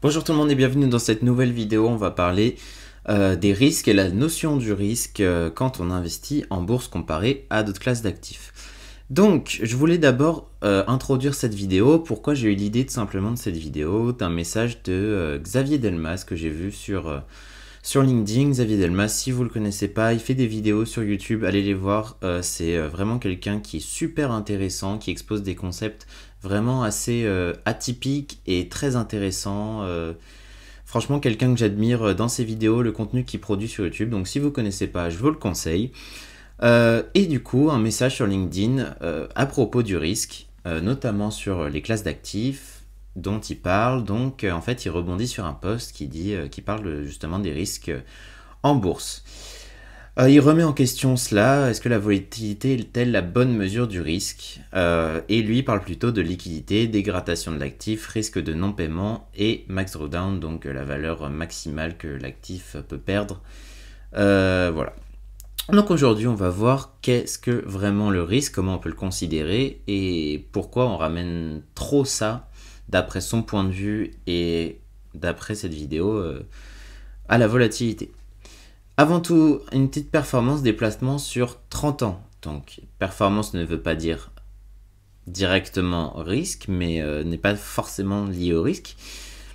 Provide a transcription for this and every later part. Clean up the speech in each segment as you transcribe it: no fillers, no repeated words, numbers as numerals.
Bonjour tout le monde et bienvenue dans cette nouvelle vidéo. On va parler des risques et la notion du risque quand on investit en bourse comparé à d'autres classes d'actifs. Donc, je voulais d'abord introduire cette vidéo. Pourquoi j'ai eu l'idée simplement de cette vidéo, d'un message de Xavier Delmas que j'ai vu sur LinkedIn. Xavier Delmas, si vous ne le connaissez pas, il fait des vidéos sur YouTube, allez les voir. C'est vraiment quelqu'un qui est super intéressant, qui expose des concepts vraiment assez atypiques et très intéressants. Franchement, quelqu'un que j'admire dans ses vidéos, le contenu qu'il produit sur YouTube. Donc si vous ne connaissez pas, je vous le conseille. Et du coup, un message sur LinkedIn à propos du risque, notamment sur les classes d'actifs dont il parle. Donc en fait, il rebondit sur un post qui parle justement des risques en bourse. Il remet en question cela, est-ce que la volatilité est-elle la bonne mesure du risque? Et lui parle plutôt de liquidité, dégradation de l'actif, risque de non-paiement et max drawdown, donc la valeur maximale que l'actif peut perdre. Voilà. Donc aujourd'hui, on va voir qu'est-ce que vraiment le risque, comment on peut le considérer et pourquoi on ramène trop ça, d'après son point de vue et d'après cette vidéo, à la volatilité. Avant tout, une petite performance des placements sur 30 ans. Donc, performance ne veut pas dire directement risque, mais n'est pas forcément lié au risque.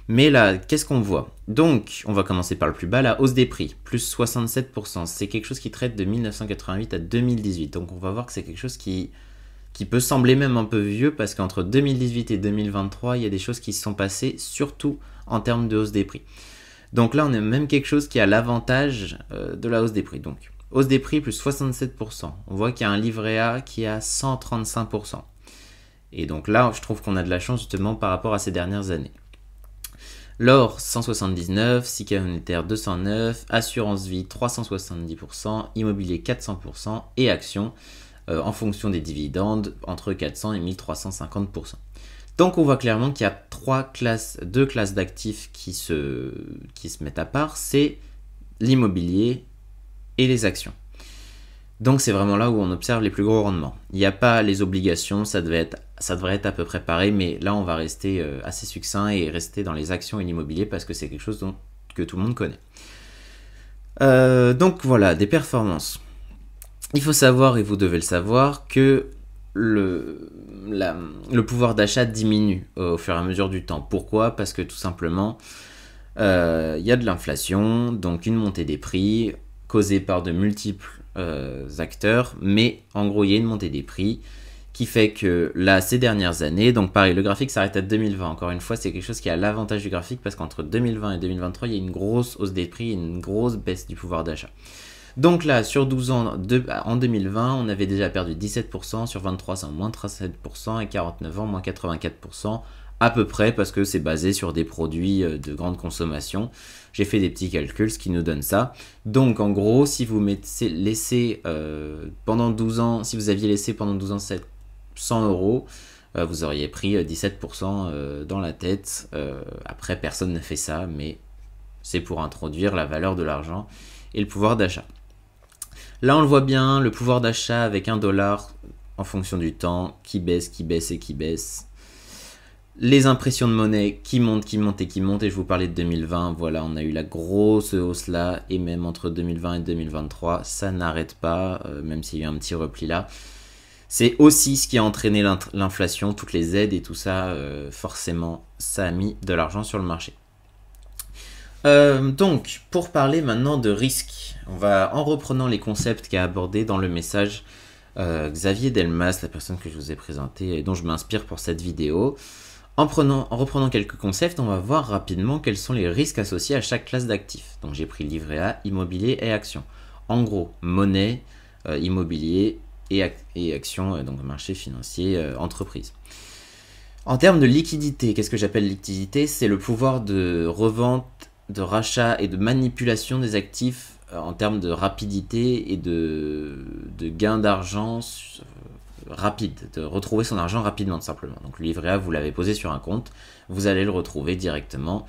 Mais là, qu'est-ce qu'on voit? Donc, on va commencer par le plus bas, la hausse des prix, plus 67%. C'est quelque chose qui traite de 1988 à 2018. Donc, on va voir que c'est quelque chose qui peut sembler même un peu vieux, parce qu'entre 2018 et 2023, il y a des choses qui se sont passées, surtout en termes de hausse des prix. Donc là, on a même quelque chose qui a l'avantage de la hausse des prix. Donc, hausse des prix plus 67%. On voit qu'il y a un livret A qui est à 135%. Et donc là, je trouve qu'on a de la chance justement par rapport à ces dernières années. L'or 179, Sika monétaire 209, assurance vie 370%, immobilier 400% et actions en fonction des dividendes entre 400 et 1350%. Donc on voit clairement qu'il y a deux classes d'actifs qui se mettent à part, c'est l'immobilier et les actions. Donc c'est vraiment là où on observe les plus gros rendements. Il n'y a pas les obligations, ça devrait être à peu près pareil, mais là on va rester assez succinct et rester dans les actions et l'immobilier parce que c'est quelque chose que tout le monde connaît. Donc voilà, des performances. Il faut savoir, et vous devez le savoir, que le pouvoir d'achat diminue au fur et à mesure du temps. Pourquoi? Parce que tout simplement, il y a de l'inflation, donc une montée des prix causée par de multiples acteurs, mais en gros, il y a une montée des prix qui fait que là, ces dernières années, donc pareil, le graphique s'arrête à 2020. Encore une fois, c'est quelque chose qui a l'avantage du graphique parce qu'entre 2020 et 2023, il y a une grosse hausse des prix et une grosse baisse du pouvoir d'achat. Donc là, sur 12 ans, en 2020, on avait déjà perdu 17%, sur 23, c'est moins 37%, et 49 ans, moins 84%, à peu près, parce que c'est basé sur des produits de grande consommation. J'ai fait des petits calculs, ce qui nous donne ça. Donc en gros, si vous laissez pendant 12 ans, si vous aviez laissé pendant 12 ans 100 euros, vous auriez pris 17% dans la tête. Après, personne ne fait ça, mais c'est pour introduire la valeur de l'argent et le pouvoir d'achat. Là, on le voit bien, le pouvoir d'achat avec $1 en fonction du temps, qui baisse, qui baisse et qui baisse. Les impressions de monnaie qui montent, qui montent et qui montent. Et je vous parlais de 2020, voilà, on a eu la grosse hausse là. Et même entre 2020 et 2023, ça n'arrête pas, même s'il y a eu un petit repli là. C'est aussi ce qui a entraîné l'inflation, toutes les aides et tout ça. Forcément, ça a mis de l'argent sur le marché. Donc, pour parler maintenant de risque, on va, en reprenant les concepts qu'a abordé dans le message Xavier Delmas, la personne que je vous ai présentée et dont je m'inspire pour cette vidéo, en reprenant quelques concepts, on va voir rapidement quels sont les risques associés à chaque classe d'actifs. Donc j'ai pris livret A, immobilier et actions. En gros, monnaie, immobilier et actions, donc marché financier, entreprise. En termes de liquidité, qu'est-ce que j'appelle liquidité? C'est le pouvoir de revente, de rachat et de manipulation des actifs en termes de rapidité et de gain d'argent rapide, de retrouver son argent rapidement tout simplement. Donc le livret A, vous l'avez posé sur un compte, vous allez le retrouver directement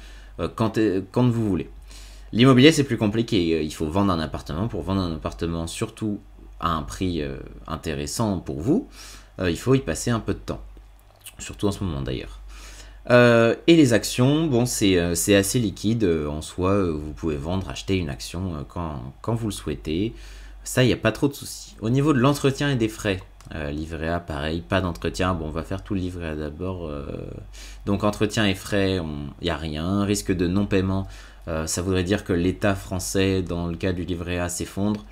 quand vous voulez. L'immobilier, c'est plus compliqué, il faut vendre un appartement. Pour vendre un appartement, surtout à un prix intéressant pour vous, il faut y passer un peu de temps, surtout en ce moment d'ailleurs. Et les actions, bon, c'est assez liquide en soi. Vous pouvez vendre, acheter une action quand vous le souhaitez. Ça, il n'y a pas trop de soucis. Au niveau de l'entretien et des frais, livret A, pareil, pas d'entretien. Bon, on va faire tout le livret A d'abord. Donc, entretien et frais, il n'y a rien. Risque de non-paiement, ça voudrait dire que l'État français, dans le cas du livret A, s'effondre.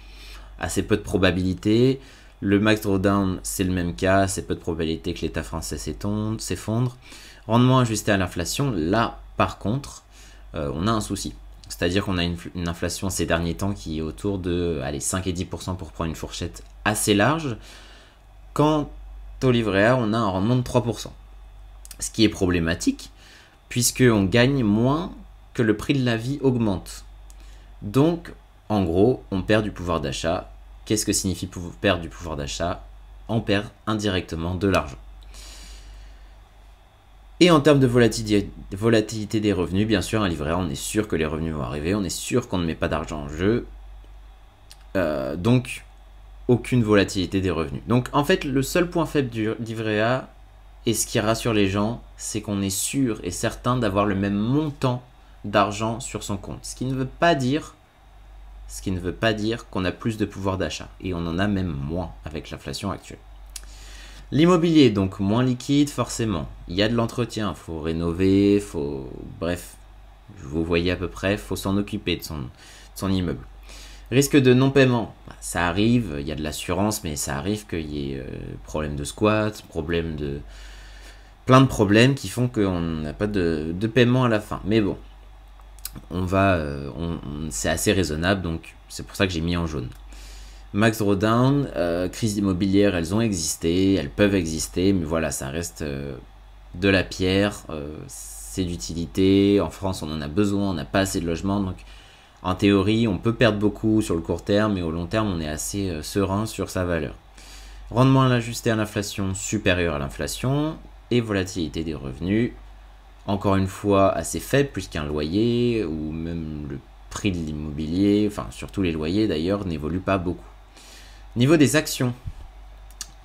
Assez peu de probabilité. Le max drawdown, c'est le même cas. C'est peu de probabilité que l'État français s'effondre. Rendement ajusté à l'inflation, là, par contre, on a un souci. C'est-à-dire qu'on a une inflation ces derniers temps qui est autour de 5 et 10% pour prendre une fourchette assez large. Quant au livret A, on a un rendement de 3%. Ce qui est problématique, puisqu'on gagne moins que le prix de la vie augmente. Donc, en gros, on perd du pouvoir d'achat. Qu'est-ce que signifie perdre du pouvoir d'achat? On perd indirectement de l'argent. Et en termes de volatilité des revenus, bien sûr, un livret A, on est sûr que les revenus vont arriver, on est sûr qu'on ne met pas d'argent en jeu. Donc, aucune volatilité des revenus. Donc, en fait, le seul point faible du livret A, et ce qui rassure les gens, c'est qu'on est sûr et certain d'avoir le même montant d'argent sur son compte. Ce qui ne veut pas dire qu'on a plus de pouvoir d'achat. Et on en a même moins avec l'inflation actuelle. L'immobilier, donc moins liquide forcément. Il y a de l'entretien, il faut rénover, bref, vous voyez à peu près, il faut s'en occuper de son immeuble. Risque de non-paiement, ça arrive, il y a de l'assurance, mais ça arrive qu'il y ait problème de squat, plein de problèmes qui font qu'on n'a pas de paiement à la fin. Mais bon, c'est assez raisonnable, donc c'est pour ça que j'ai mis en jaune. Max drawdown, crise immobilière, elles ont existé, elles peuvent exister, mais voilà, ça reste de la pierre, c'est d'utilité. En France, on en a besoin, on n'a pas assez de logements, donc en théorie, on peut perdre beaucoup sur le court terme, mais au long terme, on est assez serein sur sa valeur. Rendement ajusté à l'inflation supérieur à l'inflation, et volatilité des revenus, encore une fois assez faible, puisqu'un loyer, ou même le prix de l'immobilier, enfin surtout les loyers d'ailleurs, n'évolue pas beaucoup. Niveau des actions,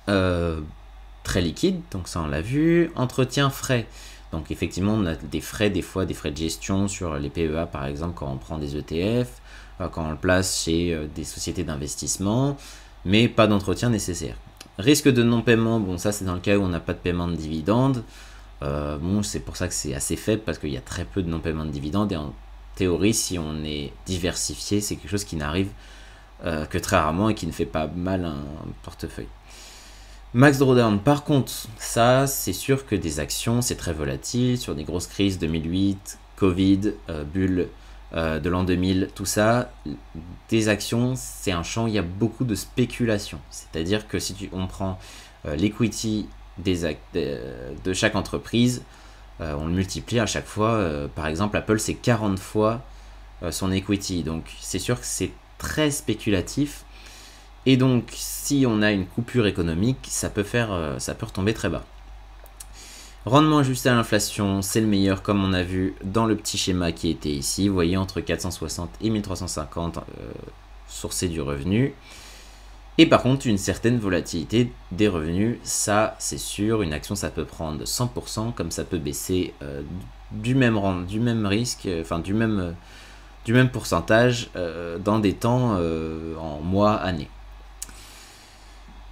très liquide, donc ça on l'a vu. Entretien, frais. Donc effectivement, on a des frais, des fois des frais de gestion sur les PEA par exemple quand on prend des ETF, quand on le place chez des sociétés d'investissement, mais pas d'entretien nécessaire. Risque de non-paiement, bon ça c'est dans le cas où on n'a pas de paiement de dividendes. Bon, c'est pour ça que c'est assez faible parce qu'il y a très peu de non-paiement de dividendes et en théorie, si on est diversifié, c'est quelque chose qui n'arrive que très rarement et qui ne fait pas mal à un portefeuille. Max drawdown, par contre, ça, c'est sûr que des actions, c'est très volatile. Sur des grosses crises, 2008, Covid, bulle de l'an 2000, tout ça, des actions, c'est un champ où il y a beaucoup de spéculation. C'est-à-dire que si on prend l'equity de chaque entreprise, on le multiplie à chaque fois. Par exemple, Apple, c'est 40 fois son equity. Donc, c'est sûr que c'est très spéculatif. Et donc, si on a une coupure économique, ça peut retomber très bas. Rendement ajusté à l'inflation, c'est le meilleur, comme on a vu dans le petit schéma qui était ici. Vous voyez, entre 460 et 1350 sourcés du revenu. Et par contre, une certaine volatilité des revenus, ça c'est sûr. Une action, ça peut prendre 100%, comme ça peut baisser du même risque, enfin du même pourcentage dans des temps en mois, années.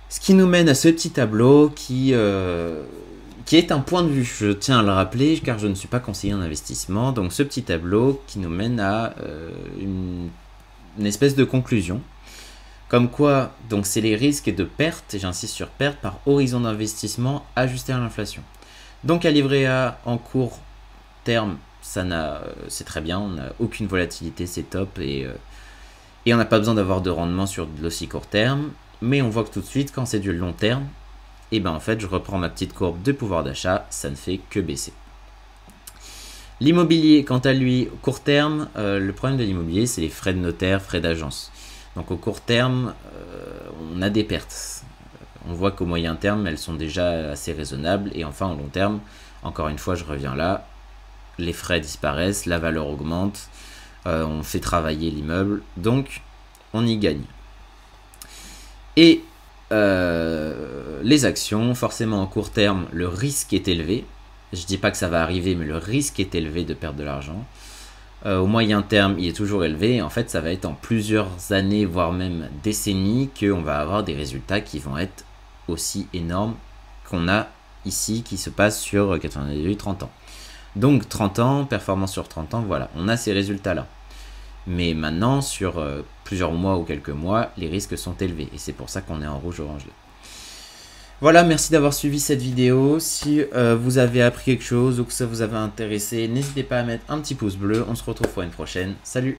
Ce qui nous mène à ce petit tableau qui est un point de vue, je tiens à le rappeler car je ne suis pas conseiller en investissement. Donc ce petit tableau qui nous mène à une espèce de conclusion. Comme quoi, donc c'est les risques de perte, et j'insiste sur perte, par horizon d'investissement ajusté à l'inflation. Donc à livret A en court terme, c'est très bien, on n'a aucune volatilité, c'est top, et on n'a pas besoin d'avoir de rendement sur de l'aussi court terme. Mais on voit que tout de suite, quand c'est du long terme, et ben en fait, je reprends ma petite courbe de pouvoir d'achat, ça ne fait que baisser. L'immobilier, quant à lui, au court terme, le problème de l'immobilier, c'est les frais de notaire, frais d'agence. Donc au court terme, on a des pertes. On voit qu'au moyen terme, elles sont déjà assez raisonnables. Et enfin, au long terme, encore une fois, je reviens là, les frais disparaissent, la valeur augmente, on fait travailler l'immeuble, donc on y gagne. Et les actions, forcément en court terme, le risque est élevé. Je dis pas que ça va arriver, mais le risque est élevé de perdre de l'argent. Au moyen terme, il est toujours élevé. Et en fait, ça va être en plusieurs années, voire même décennies, qu'on va avoir des résultats qui vont être aussi énormes qu'on a ici, qui se passe sur 98-30 ans. Donc 30 ans, performance sur 30 ans, voilà, on a ces résultats-là. Mais maintenant, sur plusieurs mois ou quelques mois, les risques sont élevés. Et c'est pour ça qu'on est en rouge-orange là. Voilà, merci d'avoir suivi cette vidéo. Si vous avez appris quelque chose ou que ça vous avait intéressé, n'hésitez pas à mettre un petit pouce bleu. On se retrouve pour une prochaine. Salut!